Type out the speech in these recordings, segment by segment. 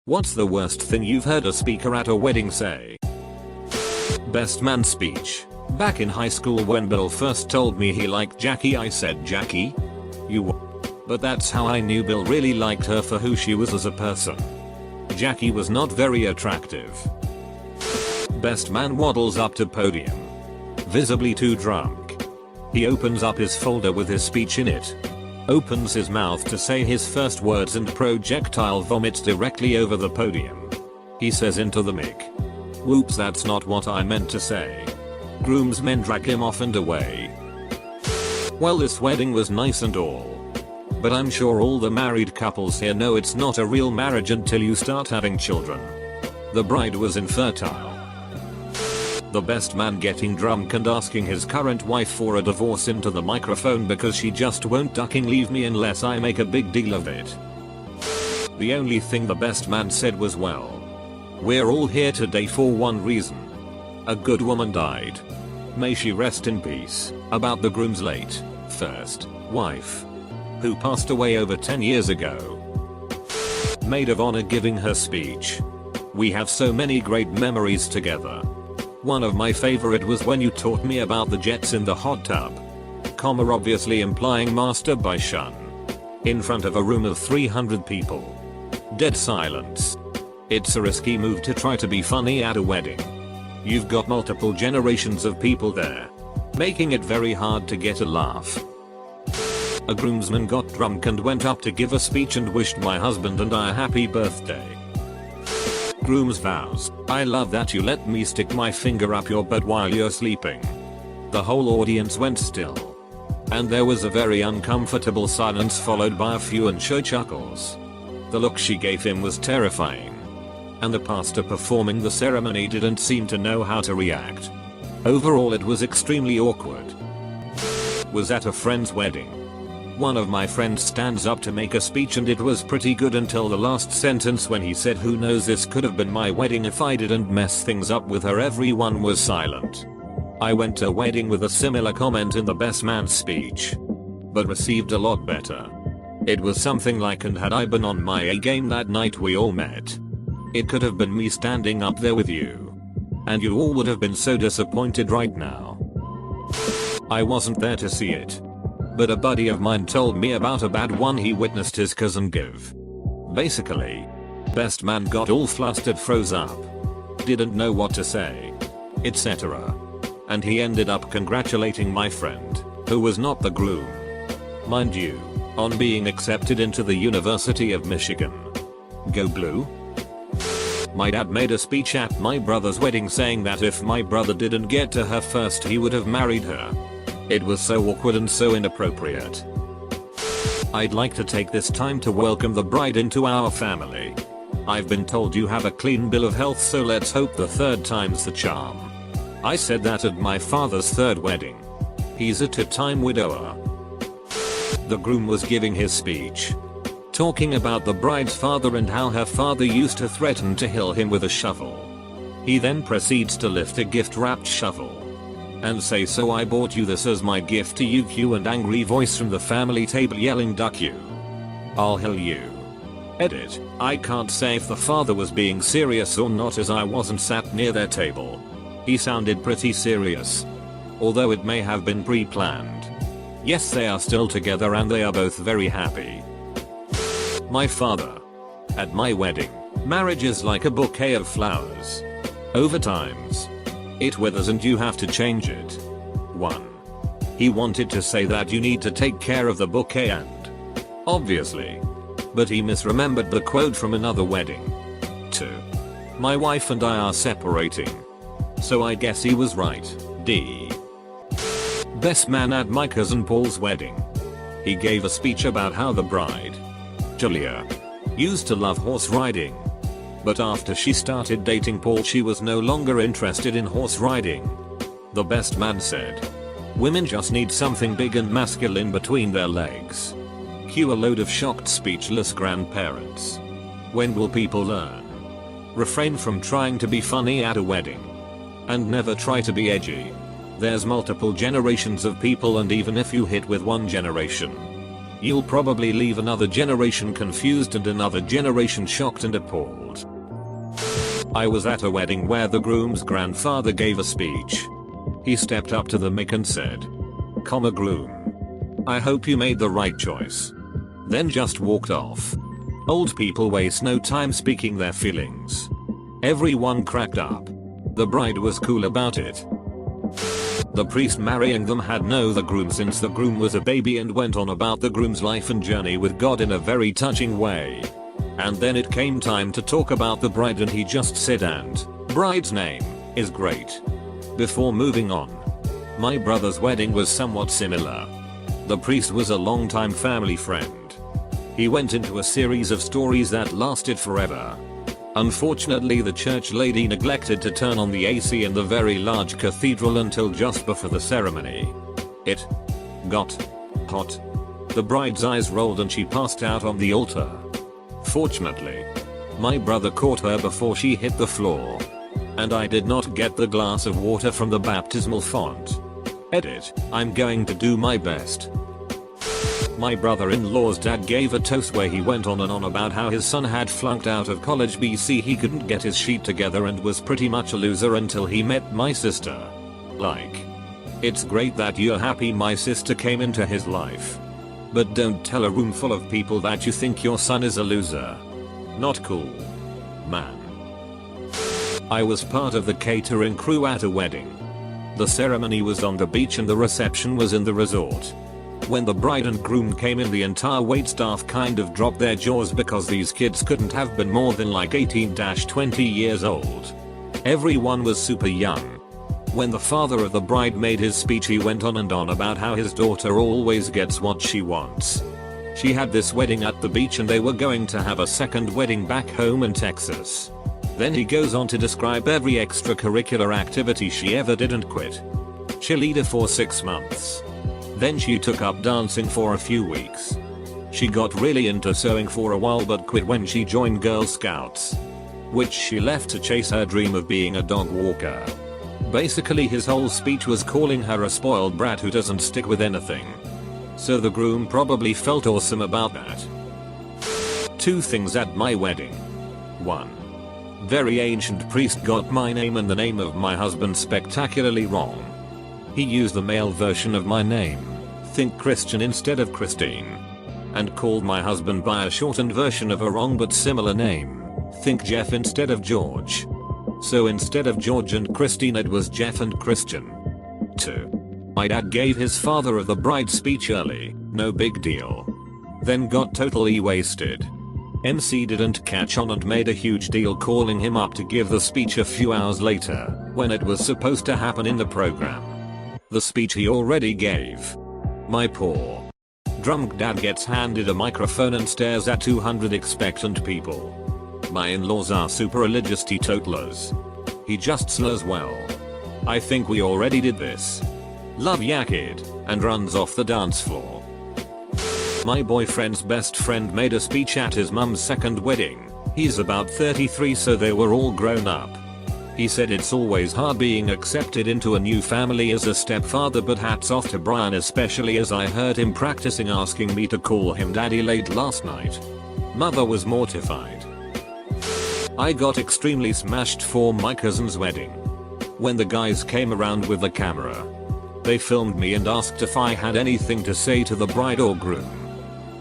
What's the worst thing you've heard a speaker at a wedding say? Best man speech. Back in high school when Bill first told me he liked Jackie, I said, "Jackie? You what?" But that's how I knew Bill really liked her for who she was as a person. Jackie was not very attractive. Best man waddles up to podium. Visibly too drunk. He opens up his folder with his speech in it. Opens his mouth to say his first words and projectile vomits directly over the podium. He says into the mic, "Whoops, that's not what I meant to say." Groomsmen drag him off and away. Well, this wedding was nice and all. But I'm sure all the married couples here know it's not a real marriage until you start having children. The bride was infertile. The best man getting drunk and asking his current wife for a divorce into the microphone because she just won't ducking leave me unless I make a big deal of it. The only thing the best man said was, "Well, we're all here today for one reason. A good woman died. May she rest in peace," about the groom's late first wife, who passed away over 10 years ago. Maid of honor giving her speech. We have so many great memories together. One of my favorite was when you taught me about the jets in the hot tub. Comma, obviously implying masturbation. In front of a room of 300 people. Dead silence. It's a risky move to try to be funny at a wedding. You've got multiple generations of people there, making it very hard to get a laugh. A groomsman got drunk and went up to give a speech and wished my husband and I a happy birthday. Groom's vows. I love that you let me stick my finger up your butt while you're sleeping. The whole audience went still. And there was a very uncomfortable silence followed by a few unsure chuckles. The look she gave him was terrifying. And the pastor performing the ceremony didn't seem to know how to react. Overall, it was extremely awkward. Was at a friend's wedding. One of my friends stands up to make a speech and it was pretty good until the last sentence when he said, "Who knows, this could have been my wedding if I didn't mess things up with her." Everyone was silent. I went to a wedding with a similar comment in the best man's speech, but received a lot better. It was something like, "And had I been on my A game that night we all met, it could have been me standing up there with you. And you all would have been so disappointed right now." I wasn't there to see it, but a buddy of mine told me about a bad one he witnessed his cousin give. Basically, best man got all flustered, froze up, didn't know what to say, etc. And he ended up congratulating my friend, who was not the groom, mind you, on being accepted into the University of Michigan. Go Blue. My dad made a speech at my brother's wedding saying that if my brother didn't get to her first he would have married her. It was so awkward and so inappropriate. I'd like to take this time to welcome the bride into our family. I've been told you have a clean bill of health, so let's hope the third time's the charm. I said that at my father's third wedding. He's a two-time widower. The groom was giving his speech, talking about the bride's father and how her father used to threaten to kill him with a shovel. He then proceeds to lift a gift-wrapped shovel and say, "So I bought you this as my gift to you." Cue and angry voice from the family table yelling, "Duck you. I'll heal you." Edit. I can't say if the father was being serious or not as I wasn't sat near their table. He sounded pretty serious, although it may have been pre-planned. Yes, they are still together and they are both very happy. My father. At my wedding, marriage is like a bouquet of flowers. Over times, it withers and you have to change it. 1. He wanted to say that you need to take care of the bouquet and obviously, but he misremembered the quote from another wedding. 2. My wife and I are separating, so I guess he was right. D. Best man at my cousin Paul's wedding. He gave a speech about how the bride, Julia, used to love horse riding. But after she started dating Paul she was no longer interested in horse riding. The best man said, "Women just need something big and masculine between their legs." Cue a load of shocked speechless grandparents. When will people learn? Refrain from trying to be funny at a wedding. And never try to be edgy. There's multiple generations of people and even if you hit with one generation, You'll probably leave another generation confused and another generation shocked and appalled. I was at a wedding where the groom's grandfather gave a speech. He stepped up to the mic and said, "Groom, I hope you made the right choice." Then just walked off. Old people waste no time speaking their feelings. Everyone cracked up. The bride was cool about it. The priest marrying them had known the groom since the groom was a baby and went on about the groom's life and journey with God in a very touching way. And then it came time to talk about the bride and he just said, "And bride's name is great," before moving on. My brother's wedding was somewhat similar. The priest was a longtime family friend. He went into a series of stories that lasted forever. Unfortunately, the church lady neglected to turn on the AC in the very large cathedral until just before the ceremony. It got hot. The bride's eyes rolled and she passed out on the altar. Fortunately, my brother caught her before she hit the floor. And I did not get the glass of water from the baptismal font. Edit, I'm going to do my best. My brother-in-law's dad gave a toast where he went on and on about how his son had flunked out of college BC. He couldn't get his sheet together and was pretty much a loser until he met my sister. Like, it's great that you're happy my sister came into his life. But don't tell a room full of people that you think your son is a loser. Not cool. Man. I was part of the catering crew at a wedding. The ceremony was on the beach and the reception was in the resort. When the bride and groom came in, the entire waitstaff kind of dropped their jaws because these kids couldn't have been more than like 18-20 years old. Everyone was super young. When the father of the bride made his speech, he went on and on about how his daughter always gets what she wants. She had this wedding at the beach and they were going to have a second wedding back home in Texas. Then he goes on to describe every extracurricular activity she ever did and quit. Cheerleader for 6 months. Then she took up dancing for a few weeks. She got really into sewing for a while but quit when she joined Girl Scouts, which she left to chase her dream of being a dog walker. Basically his whole speech was calling her a spoiled brat who doesn't stick with anything. So the groom probably felt awesome about that. 2 things at my wedding. 1. Very ancient priest got my name and the name of my husband spectacularly wrong. He used the male version of my name, think Christian instead of Christine, and called my husband by a shortened version of a wrong but similar name, think Jeff instead of George. So instead of George and Christine it was Jeff and Christian. 2. My dad gave his father of the bride speech early, no big deal. Then got totally wasted. MC didn't catch on and made a huge deal calling him up to give the speech a few hours later, when it was supposed to happen in the program. The speech he already gave. My poor drunk dad gets handed a microphone and stares at 200 expectant people. My in-laws are super religious teetotalers. He just slurs, "Well, I think we already did this. Love ya kid," and runs off the dance floor. My boyfriend's best friend made a speech at his mum's second wedding. He's about 33, so they were all grown up. He said it's always hard being accepted into a new family as a stepfather, but hats off to Brian, especially as I heard him practicing asking me to call him daddy late last night. Mother was mortified. I got extremely smashed for my cousin's wedding. When the guys came around with the camera, they filmed me and asked if I had anything to say to the bride or groom.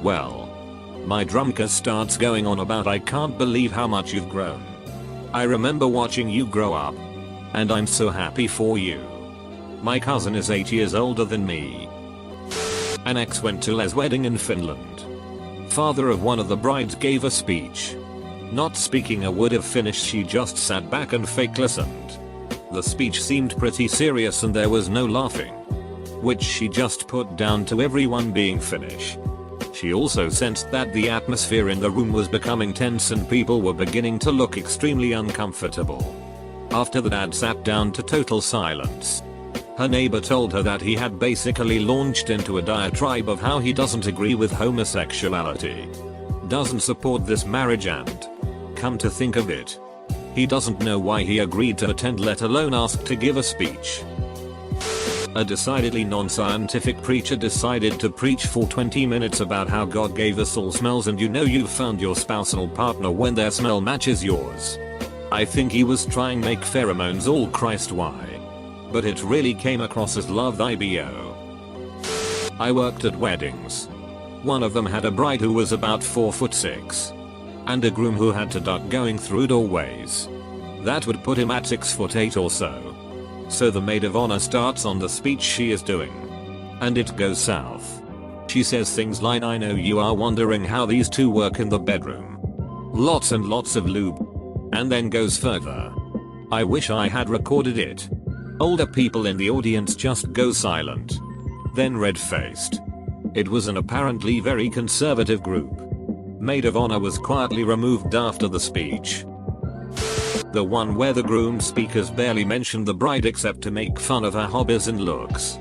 Well, my drumker starts going on about, "I can't believe how much you've grown. I remember watching you grow up. And I'm so happy for you. My cousin is 8 years older than me." An ex went to Les' wedding in Finland. Father of one of the brides gave a speech. Not speaking a word of Finnish, she just sat back and fake listened. The speech seemed pretty serious and there was no laughing, which she just put down to everyone being Finnish. She also sensed that the atmosphere in the room was becoming tense and people were beginning to look extremely uncomfortable. After the dad sat down to total silence. Her neighbor told her that he had basically launched into a diatribe of how he doesn't agree with homosexuality, doesn't support this marriage, and, come to think of it, he doesn't know why he agreed to attend, let alone ask to give a speech. A decidedly non-scientific preacher decided to preach for 20 minutes about how God gave us all smells and you know you've found your spousal partner when their smell matches yours. I think he was trying make pheromones all Christ why. But it really came across as love IBO. I worked at weddings. One of them had a bride who was about 4'6". And a groom who had to duck going through doorways. That would put him at 6'8" or so. So the maid of honor starts on the speech she is doing. And it goes south. She says things like, I know you are wondering how these two work in the bedroom. Lots and lots of lube. And then goes further. I wish I had recorded it. Older people in the audience just go silent. Then red-faced. It was an apparently very conservative group. Maid of honor was quietly removed after the speech. The one where the groom speakers barely mentioned the bride except to make fun of her hobbies and looks.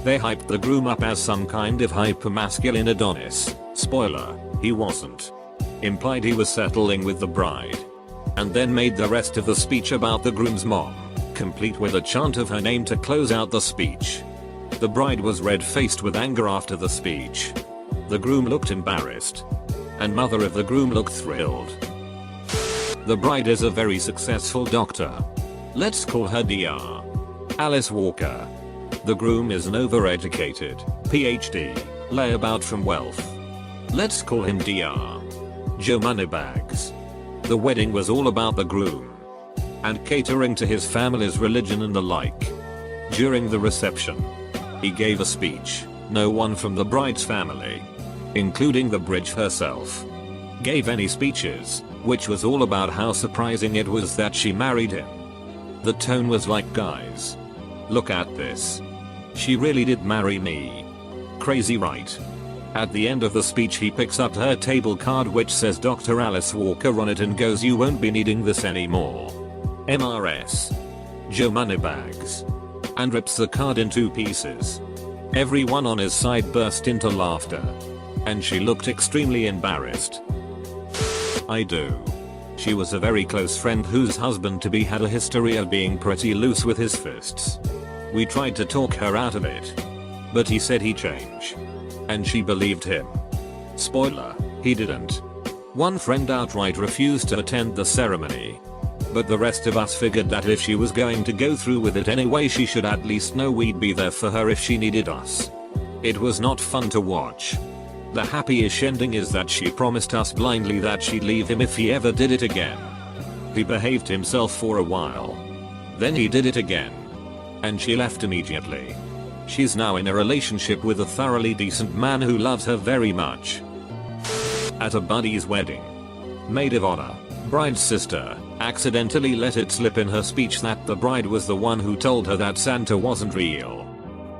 They hyped the groom up as some kind of hypermasculine Adonis. Spoiler, he wasn't. Implied he was settling with the bride. And then made the rest of the speech about the groom's mom, complete with a chant of her name to close out the speech. The bride was red-faced with anger after the speech. The groom looked embarrassed. And mother of the groom looked thrilled. The bride is a very successful doctor. Let's call her Dr. Alice Walker. The groom is an overeducated, PhD, layabout from wealth. Let's call him Dr. Joe Moneybags. The wedding was all about the groom. And catering to his family's religion and the like. During the reception, he gave a speech. No one from the bride's family, including the bridge herself, gave any speeches, which was all about how surprising it was that she married him. The tone was like, guys, look at this. She really did marry me. Crazy, right? At the end of the speech he picks up her table card which says Dr. Alice Walker on it and goes, you won't be needing this anymore. MRS. Joe Moneybags. And rips the card in 2 pieces. Everyone on his side burst into laughter. And she looked extremely embarrassed. I do. She was a very close friend whose husband-to-be had a history of being pretty loose with his fists. We tried to talk her out of it. But he said he'd change. And she believed him. Spoiler, he didn't. One friend outright refused to attend the ceremony. But the rest of us figured that if she was going to go through with it anyway she should at least know we'd be there for her if she needed us. It was not fun to watch. The happy-ish ending is that she promised us blindly that she'd leave him if he ever did it again. He behaved himself for a while. Then he did it again. And she left immediately. She's now in a relationship with a thoroughly decent man who loves her very much. At a buddy's wedding, maid of honor, bride's sister, accidentally let it slip in her speech that the bride was the one who told her that Santa wasn't real.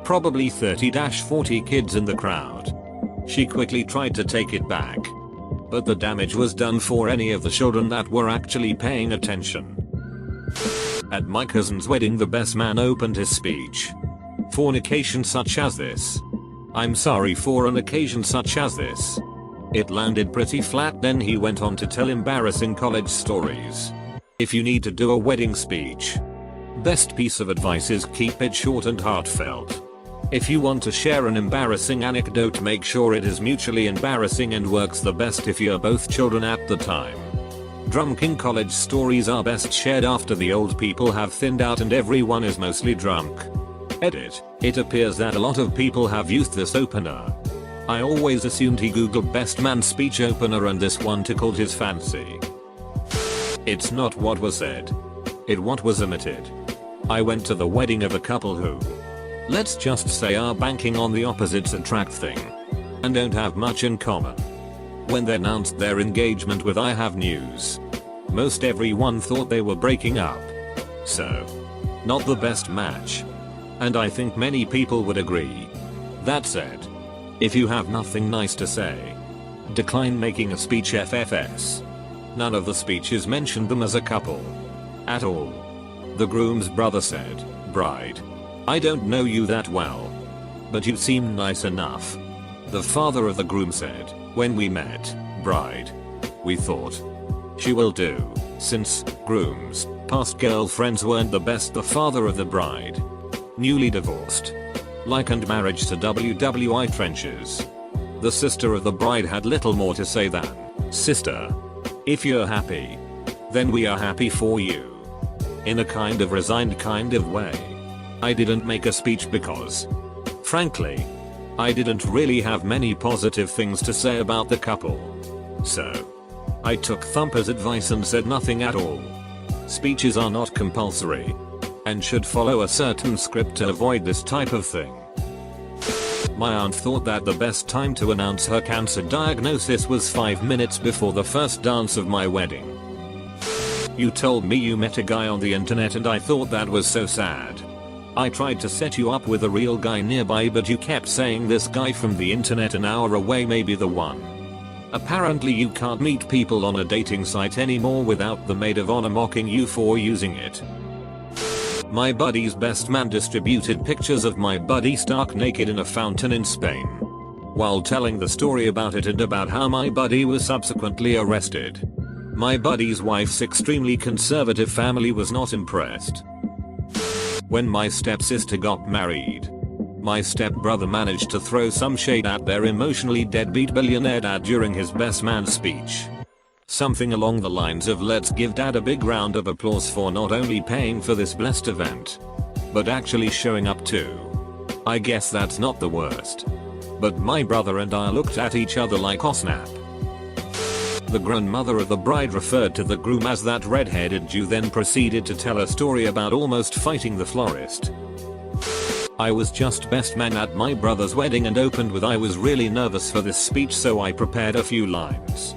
Probably 30-40 kids in the crowd. She quickly tried to take it back. But the damage was done for any of the children that were actually paying attention. At my cousin's wedding the best man opened his speech. For an occasion such as this. I'm sorry, for an occasion such as this. It landed pretty flat. Then he went on to tell embarrassing college stories. If you need to do a wedding speech, best piece of advice is keep it short and heartfelt. If you want to share an embarrassing anecdote, make sure it is mutually embarrassing and works the best if you're both children at the time. Drunken college stories are best shared after the old people have thinned out and everyone is mostly drunk. Edit. It appears that a lot of people have used this opener. I always assumed he googled best man speech opener and this one tickled his fancy. It's not what was said. It what was omitted. I went to the wedding of a couple who, let's just say, are banking on the opposites attract thing. And don't have much in common. When they announced their engagement with I Have News, most everyone thought they were breaking up. So, not the best match. And I think many people would agree. That said, if you have nothing nice to say, decline making a speech FFS. None of the speeches mentioned them as a couple. At all. The groom's brother said, bride, I don't know you that well, but you seem nice enough. The father of the groom said, when we met, bride, we thought she will do, since groom's past girlfriends weren't the best. The father of the bride Newly divorced. Like and marriage to WWI trenches. The sister of the bride had little more to say than, "Sister, if you're happy, then we are happy for you." In a kind of resigned kind of way. I didn't make a speech because, frankly, I didn't really have many positive things to say about the couple. So, I took Thumper's advice and said nothing at all. Speeches are not compulsory and should follow a certain script to avoid this type of thing. My aunt thought that the best time to announce her cancer diagnosis was 5 minutes before the first dance of my wedding. "You told me you met a guy on the internet and I thought that was so sad. I tried to set you up with a real guy nearby but you kept saying this guy from the internet an hour away may be the one. Apparently you can't meet people on a dating site anymore without the maid of honor mocking you for using it." My buddy's best man distributed pictures of my buddy stark naked in a fountain in Spain. While telling the story about it and about how my buddy was subsequently arrested. My buddy's wife's extremely conservative family was not impressed. When my stepsister got married, my stepbrother managed to throw some shade at their emotionally deadbeat billionaire dad during his best man speech. Something along the lines of, "Let's give dad a big round of applause for not only paying for this blessed event, but actually showing up too." I guess that's not the worst. But my brother and I looked at each other like, "Oh snap." The grown mother of the bride referred to the groom as that red-headed Jew, then proceeded to tell a story about almost fighting the florist. I was just best man at my brother's wedding and opened with, "I was really nervous for this speech so I prepared a few lines.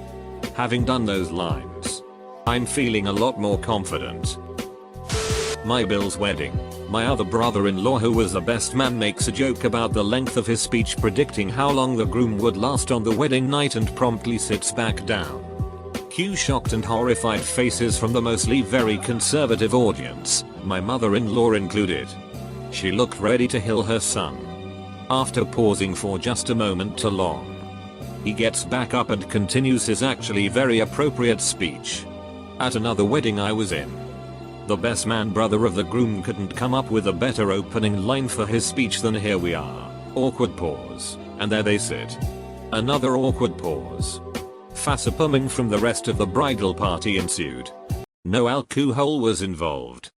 Having done those lines, I'm feeling a lot more confident." My Bill's wedding. My other brother-in-law, who was the best man, makes a joke about the length of his speech, predicting how long the groom would last on the wedding night, and promptly sits back down. Cue shocked and horrified faces from the mostly very conservative audience, my mother-in-law included. She looked ready to kill her son. After pausing for just a moment too long, he gets back up and continues his actually very appropriate speech. At another wedding I was in, the best man brother of the groom couldn't come up with a better opening line for his speech than, "Here we are." Awkward pause. And there they sit. Another awkward pause. Facepalming from the rest of the bridal party ensued. No alcohol was involved.